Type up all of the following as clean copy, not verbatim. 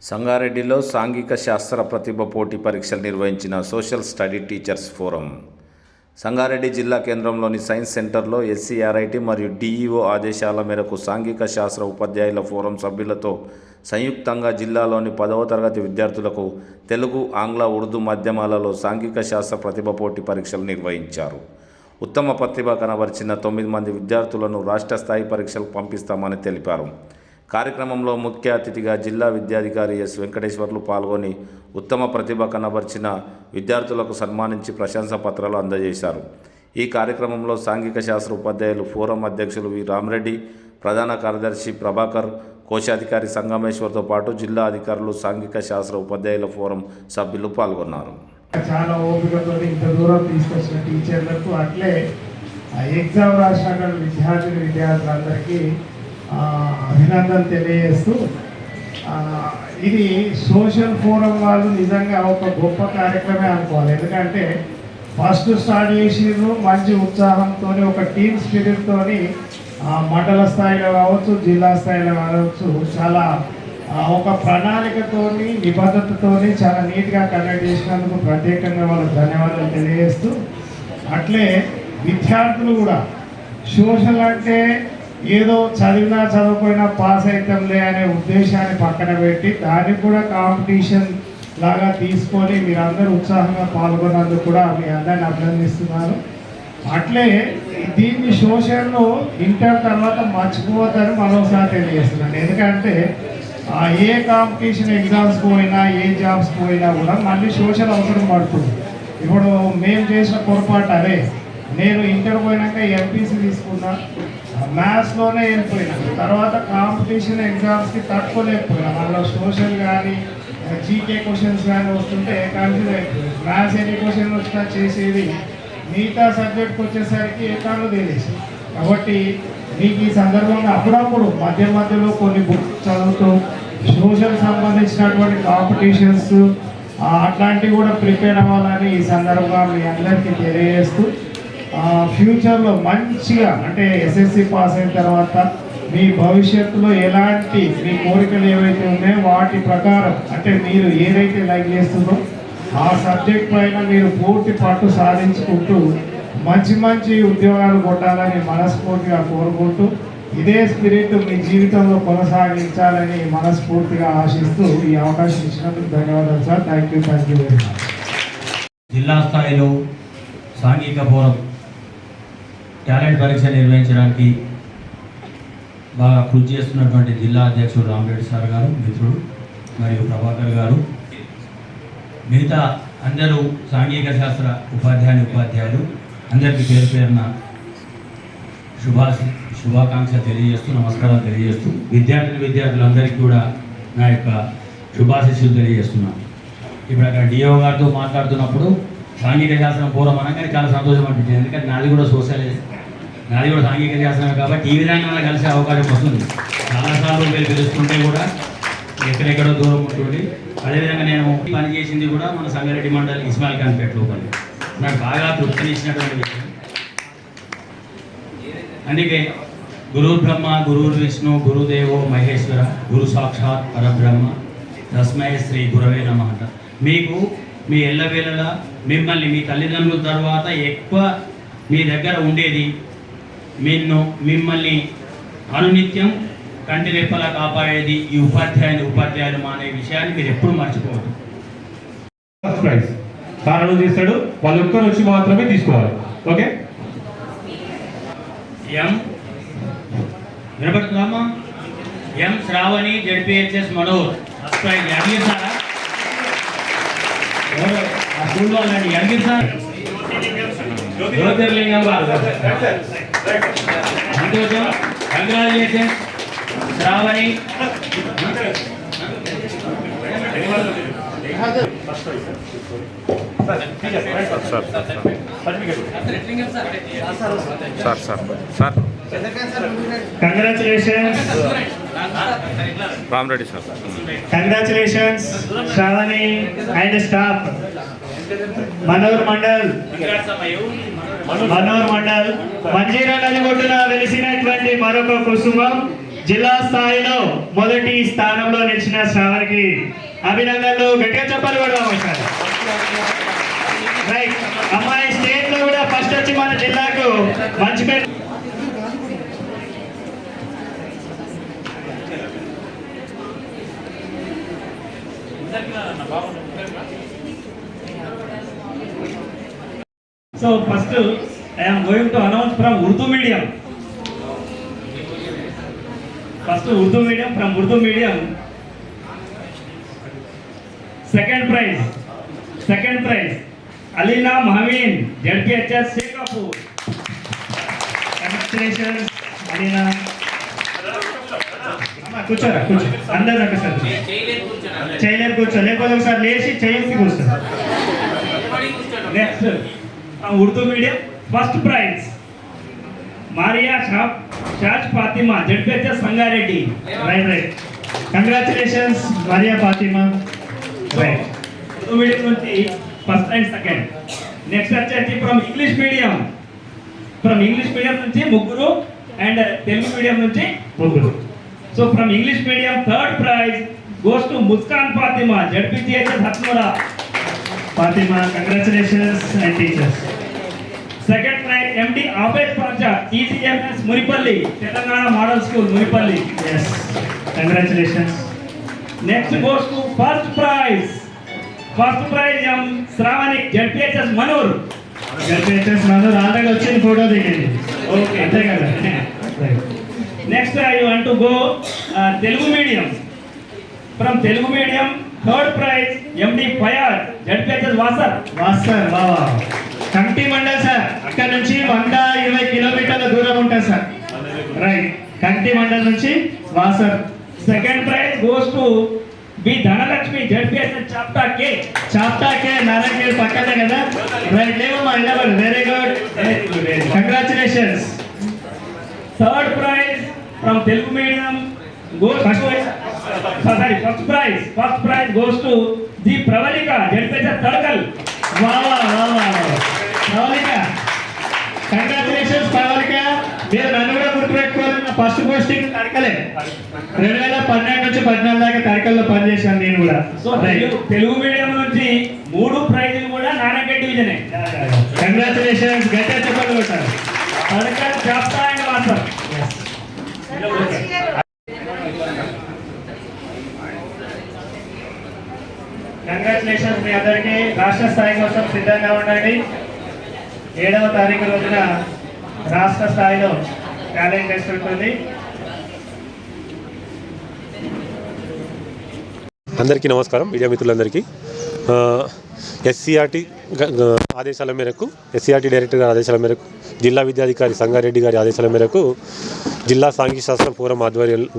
సంగారెడ్డిలో సాంఘిక శాస్త్ర ప్రతిభ పోటీ పరీక్షలు నిర్వహించిన social study teachers forum. Sangareddy జిల్లా కేంద్రంలోని సైన్స్ సెంటర్లో ఎస్సీఆర్ఐటీ మరియు డిఈఓ ఆదేశాల మేరకు సాంఘిక శాస్త్ర ఉపాధ్యాయుల ఫోరం సభ్యులతో సంయుక్తంగా జిల్లాలోని 10వ తరగతి విద్యార్థులకు తెలుగు, ఆంగ్ల, ఉర్దూ మాధ్యమాలలో సాంఘిక శాస్త్ర ప్రతిభ పోటీ పరీక్షలు నిర్వహించారు. ఉత్తమ ప్రతిభ కనబరిచిన 9 మంది విద్యార్థులను రాష్ట్ర స్థాయి పరీక్షలకు పంపిస్తామని తెలిపారు. కార్యక్రమంలో ముఖ్య అతిథిగా జిల్లా విద్యాధికారి ఎస్ వెంకటేశ్వర్లు పాల్గొని ఉత్తమ ప్రతిభ కనబరిచిన విద్యార్థులకు సన్మానించి ప్రశంసా పత్రాలు అందజేశారు. ఈ కార్యక్రమంలో సాంఘిక శాస్త్ర ఉపాధ్యాయులు ఫోరం అధ్యక్షులు వి రామరెడ్డి, ప్రధాన కార్యదర్శి ప్రభాకర్, కోశాధికారి సంగమేశ్వర్తో పాటు జిల్లా అధికారులు, సాంఘిక శాస్త్ర ఉపాధ్యాయుల ఫోరం సభ్యులు పాల్గొన్నారు. చాలా ఓపికతో ఇంత దూరం తీసుకొచ్చిన టీచర్లకు, అట్లే ఎగ్జామ్ రాసిన విద్యార్థులందరికీ అభినందనలు తెలియజేస్తూ, ఇది సోషల్ ఫోరం వాళ్ళు నిజంగా ఒక గొప్ప కార్యక్రమే అనుకోవాలి. ఎందుకంటే ఫస్ట్ స్టార్ట్ చేసిర్రు మంచి ఉత్సాహంతో, ఒక టీమ్ స్పిరిట్తో, మండల స్థాయిలో కావచ్చు, జిల్లా స్థాయిలో కావచ్చు, చాలా ఒక ప్రణాళికతోని, నిబద్ధతతోని చాలా నీట్గా కండక్ట్ చేసినందుకు ప్రత్యేకంగా వాళ్ళకి ధన్యవాదాలు తెలియజేస్తూ, అట్లే విద్యార్థులు కూడా సోషల్ అంటే ఏదో చదివినా చదవకపోయినా పాస్ అవుతాంలే అనే ఉద్దేశాన్ని పక్కన పెట్టి దానికి కూడా కాంపిటీషన్ లాగా తీసుకొని మీరందరూ ఉత్సాహంగా పాల్గొన్నందుకు కూడా మీ అందరిని అభినందిస్తున్నాను. అట్లే దీన్ని సోషల్లో ఇంటర్ తర్వాత మర్చిపోవద్దని మరోసారి తెలియజేస్తున్నాను. ఎందుకంటే ఏ కాంపిటీషన్ ఎగ్జామ్స్కి పోయినా, ఏ జాబ్స్కి పోయినా కూడా మళ్ళీ సోషల్ అవసరం పడుతుంది. ఇప్పుడు మేము చేసిన పొరపాటు అదే. నేను ఇంటర్ పోయినాక ఎంపీసీ తీసుకున్నా, మ్యాథ్స్లోనే వెళ్ళిపోయినా, తర్వాత కాంపిటీషన్ ఎగ్జామ్స్కి తట్టుకోలేకపోయినా, మళ్ళీ సోషల్ కానీ జీకే క్వశ్చన్స్ కానీ వస్తుంటే కన్ఫ్యూజ్ అయిపోయింది. మ్యాథ్స్ ఎన్ని క్వశ్చన్ వచ్చినా చేసేది, మిగతా సబ్జెక్ట్కి వచ్చేసరికి ఎక్కడో తెలిసి. కాబట్టి మీకు ఈ సందర్భంగా అప్పుడప్పుడు మధ్యలో కొన్ని బుక్స్ చదువుతూ సోషల్ సంబంధించినటువంటి కాంపిటీషన్స్ అట్లాంటివి కూడా ప్రిపేర్ అవ్వాలని ఈ సందర్భంగా మీ అందరికీ తెలియజేస్తూ, ఫ్యూచర్లో మంచిగా అంటే ఎస్ఎస్సి పాస్ అయిన తర్వాత మీ భవిష్యత్తులో ఎలాంటి మీ కోరికలు ఏవైతే ఉన్నాయో వాటి ప్రకారం, అంటే మీరు ఏదైతే లైక్ చేస్తుందో ఆ సబ్జెక్ట్ పైన మీరు పూర్తి పట్టు సాధించుకుంటూ మంచి ఉద్యోగాలు కొట్టాలని మనస్ఫూర్తిగా కోరుకుంటూ, ఇదే స్పిరిట్ మీ జీవితంలో కొనసాగించాలని మనస్ఫూర్తిగా ఆశిస్తూ ఈ అవకాశం ఇచ్చినందుకు ధన్యవాదాలు sir. Thank you very much. జిల్లా స్థాయిలో సాంఘిక ఫోరం టాలెంట్ పరీక్ష నిర్వహించడానికి బాగా కృషి చేస్తున్నటువంటి జిల్లా అధ్యక్షుడు రామరెడ్డి సార్ గారు, మిత్రుడు, మరియు ప్రభాకర్ గారు, మిగతా అందరూ సాంఘిక శాస్త్ర ఉపాధ్యాయులు అందరికీ పేరు పేరున శుభాకాంక్ష తెలియజేస్తూ, నమస్కారాలు తెలియజేస్తూ, విద్యార్థులందరికీ కూడా నా యొక్క శుభాశిస్సులు తెలియజేస్తున్నాను. ఇప్పుడు అక్కడ డిఓ గారితో మాట్లాడుతున్నప్పుడు సాంఘిక శాస్త్రం ఫోరం అనగానే చాలా సంతోషం అనిపించింది. ఎందుకంటే నాది కూడా సాంఘిక శాస్త్రమే కాబట్టి ఈ విధంగా కలిసే అవకాశం వస్తుంది. చాలాసార్లు మీరు పిలుస్తుంటే కూడా ఎక్కడెక్కడో దూరం ఉంటుంది. అదేవిధంగా నేను పని చేసింది కూడా మన సంగారెడ్డి మండలి ఇస్మాయిల్ ఖాన్పేట లోపల. నాకు బాగా తృప్తినిచ్చినటువంటి విషయం. అందుకే గురుర్ బ్రహ్మ, గురుర్ విష్ణు, గురుదేవో మహేశ్వర, గురు సాక్షాత్ పరబ్రహ్మ, తస్మై శ్రీ గురవే నమః అంట. మీకు మీ ఎల్లవేళలా మిమ్మల్ని, మీ తల్లిదండ్రుల తర్వాత ఎక్కువ మీ దగ్గర ఉండేది, మిమ్మల్ని అనునిత్యం కంటి రెప్పలా కాపాడేది ఈ ఉపాధ్యాయులు అనే విషయాన్ని మీరు ఎప్పుడు మర్చిపోవద్దు. కారణం చేస్తాడు, వాళ్ళు ఒక్కరు వచ్చి మాత్రమే తీసుకోవాలి. ఓకే, వినపడుతుందమ్మా? ఎం శ్రావణి, జెడ్పిహెచ్ఎస్ మనోహర్. అడిగిస్తారా ఆ స్కూల్లో అలాంటి అడిగిస్తారు. జ్యోతిర్లింగం సంతోషం, congratulations Sravani. Congratulations Ramareddy sir. Congratulations Sravani and staff. Manoor mandal Manjira నది ఒడ్డున వెలిసినటువంటి మరొక కుసుమం జిల్లా స్థాయిలో మొదటి స్థానంలో నిలిచిన శ్రావణికి అభినందనలు. గట్టిగా చెప్పాలి కూడా ఒకసారి. రైట్, అమ్మాయి స్టేట్ లో కూడా ఫస్ట్ వచ్చి మన జిల్లాకు మంచి పేరు. So first I am going to announce from Urdu medium. First Urdu medium, from Urdu medium. Second prize Alina Mahaveen, JPHS Singapore. Congratulations Alina. కూర్చోరా అందరూ ఒకసారి చేయలేరు కూర్చో, లేకపోతే ఒకసారి లేచి చేసి కూర్చో. Next from Urdu medium, first prize Maria Shaj Fatima, JPHS Sangareddy. Right, congratulations Mariya Fatima. Right, Urdu medium నుంచి ఫస్ట్ అండ్ సెకండ్. నెక్స్ట్ వచ్చేసి ఫ్రమ్ ఇంగ్లీష్ మీడియం నుంచి ముగ్గురు అండ్ తెలుగు మీడియం నుంచి ముగ్గురు. So from English medium third prize goes to Muskan Fatima, ZPTHS Hatnoora. Fatima, congratulations and teachers. Second prize MD Afeez Pasha, TCMS Munipalli, Telangana model school Munipalli. Yes, congratulations. Next goes to first prize M Shravani, ZPHS Manoor. ZPHS Manoor already వచ్చింది, photo దిగండి. Okay, అంతే కదా. Next I want to go Telugu medium. From Telugu medium third praise MD Fayaz, ZPHS Wasar. Wasar, బావా committee mandal sir, అక్కడ నుంచి 120 కిలోమీటర్ల దూరం ఉంటుంది సార్. రైట్, కమిటీ మండల్ నుంచి వాసర్. Second prize goes to B Dhanalakshmi, ZPHS Chapta K. Narayana పక్కనే కదా. రైట్, లేవమ్మా నిలబడి. Very good, congratulations. Third prize from Telugu medium goes to first prize goes to the Pravalika, ZPHS Tadkal. Pravalika, congratulations Pravalika. మీరు నన్ను కూడా గుర్తుపెట్టుకోవాలి. నా ఫస్ట్ పోస్టింగ్ తడకలే. 2012 నుంచి 14 దాకా తడకల్లో పనిచేశాను నేను కూడా. సో తెలుగు మీడియం నుంచి 3 ప్రైజులు కూడా నారాయణ డివిజనే. కంగ్రాచులేషన్స్, గట్టిగా చెప్పాలి కొట్టారు. తడకల్, చాప్టా అండ్ వాసర్. కంగ్రాచులేషన్స్ మీ అందరికీ. రాష్ట్ర స్థాయి కోసం సిద్ధంగా ఉండండి. 7వ తారీఖు రోజున రాష్ట్ర స్థాయిలో టాలెంట్ టెస్ట్ ఉంటుంది. అందరికీ నమస్కారం, మీడియా మిత్రులందరికీ. ఎస్సీఆర్టీ ఆదేశాల మేరకు, ఎస్సీఆర్టీ డైరెక్టర్ గారి ఆదేశాల మేరకు, జిల్లా విద్యాధికారి సంగారెడ్డి గారి ఆదేశాల మేరకు జిల్లా సాంఘిక శాస్త్రం ఫోరం ఆధ్వర్యంలో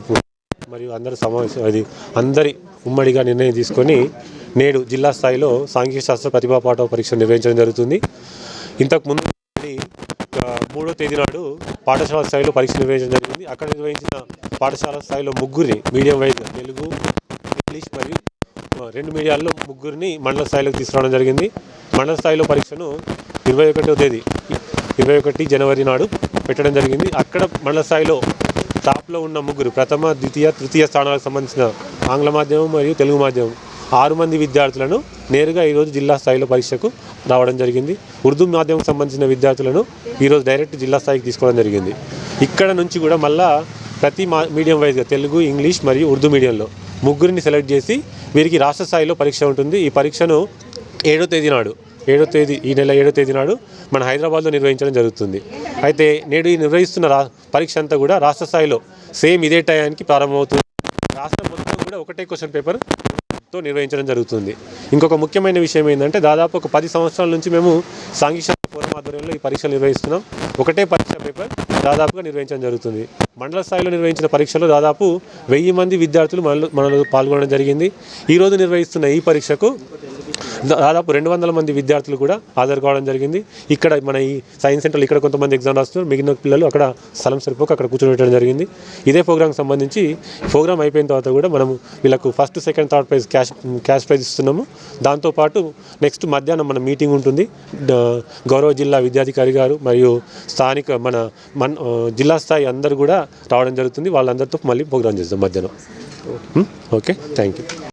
మరియు అందరి ఉమ్మడిగా నిర్ణయం తీసుకొని నేడు జిల్లా స్థాయిలో సాంఘిక శాస్త్ర ప్రతిభా పాఠవ పరీక్ష నిర్వహించడం జరుగుతుంది. ఇంతకుముందు 3వ తేదీ నాడు పాఠశాల స్థాయిలో పరీక్ష నిర్వహించడం జరిగింది. అక్కడ నిర్వహించిన పాఠశాల స్థాయిలో ముగ్గురిని మీడియం వైజ్ తెలుగు, ఇంగ్లీష్ మరియు 2 మీడియాల్లో ముగ్గురిని మండల స్థాయిలోకి తీసుకురావడం జరిగింది. మండల స్థాయిలో పరీక్షను 21 జనవరి నాడు పెట్టడం జరిగింది. అక్కడ మండల స్థాయిలో టాప్లో ఉన్న ముగ్గురు, ప్రథమ, ద్వితీయ, తృతీయ స్థానాలకు సంబంధించిన ఆంగ్ల మాధ్యమం మరియు తెలుగు మాధ్యమం 6 మంది విద్యార్థులను నేరుగా ఈరోజు జిల్లా స్థాయిలో పరీక్షకు రావడం జరిగింది. ఉర్దూ మాధ్యమం సంబంధించిన విద్యార్థులను ఈరోజు డైరెక్ట్ జిల్లా స్థాయికి తీసుకోవడం జరిగింది. ఇక్కడ నుంచి కూడా మళ్ళా ప్రతి మీడియం వైజ్గా తెలుగు, ఇంగ్లీష్ మరియు ఉర్దూ మీడియంలో ముగ్గురిని సెలెక్ట్ చేసి వీరికి రాష్ట్ర స్థాయిలో పరీక్ష ఉంటుంది. ఈ పరీక్షను 7వ తేదీ ఈ నెల 7వ తేదీ నాడు మన హైదరాబాద్లో నిర్వహించడం జరుగుతుంది. అయితే నేడు ఈ నిర్వహిస్తున్న పరీక్ష అంతా కూడా రాష్ట్ర స్థాయిలో సేమ్ ఇదే టయానికి ప్రారంభమవుతుంది. రాష్ట్రం మొత్తం కూడా ఒకటే క్వశ్చన్ పేపర్తో నిర్వహించడం జరుగుతుంది. ఇంకొక ముఖ్యమైన విషయం ఏంటంటే, దాదాపు ఒక 10 సంవత్సరాల నుంచి మేము సాంఘిక శాస్త్ర ఫోరం ఆధ్వర్యంలో ఈ పరీక్షలు నిర్వహిస్తున్నాం. ఒకటే పరీక్ష పేపర్ దాదాపుగా నిర్వహించడం జరుగుతుంది. మండల స్థాయిలో నిర్వహించిన పరీక్షలో దాదాపు 1000 మంది విద్యార్థులు మనలో పాల్గొనడం జరిగింది. ఈరోజు నిర్వహిస్తున్న ఈ పరీక్షకు దాదాపు 200 మంది విద్యార్థులు కూడా హాజరు కావడం జరిగింది. ఇక్కడ మన ఈ సైన్స్ సెంటర్లో ఇక్కడ కొంతమంది ఎగ్జామ్ రాస్తున్నారు, మిగిలిన పిల్లలు అక్కడ స్థలం సరిపోక అక్కడ కూర్చోబెట్టడం జరిగింది. ఇదే ప్రోగ్రామ్కి సంబంధించి ప్రోగ్రామ్ అయిపోయిన తర్వాత కూడా మనము వీళ్ళకు first, second, third prize cash prize ఇస్తున్నాము. దాంతోపాటు నెక్స్ట్ మధ్యాహ్నం మన మీటింగ్ ఉంటుంది. గౌరవ జిల్లా విద్యాధికారి గారు మరియు స్థానిక మన జిల్లా స్థాయి అందరూ కూడా రావడం జరుగుతుంది. వాళ్ళందరితో మళ్ళీ ప్రోగ్రామ్ చేస్తాం మధ్యాహ్నం. Okay, thank you.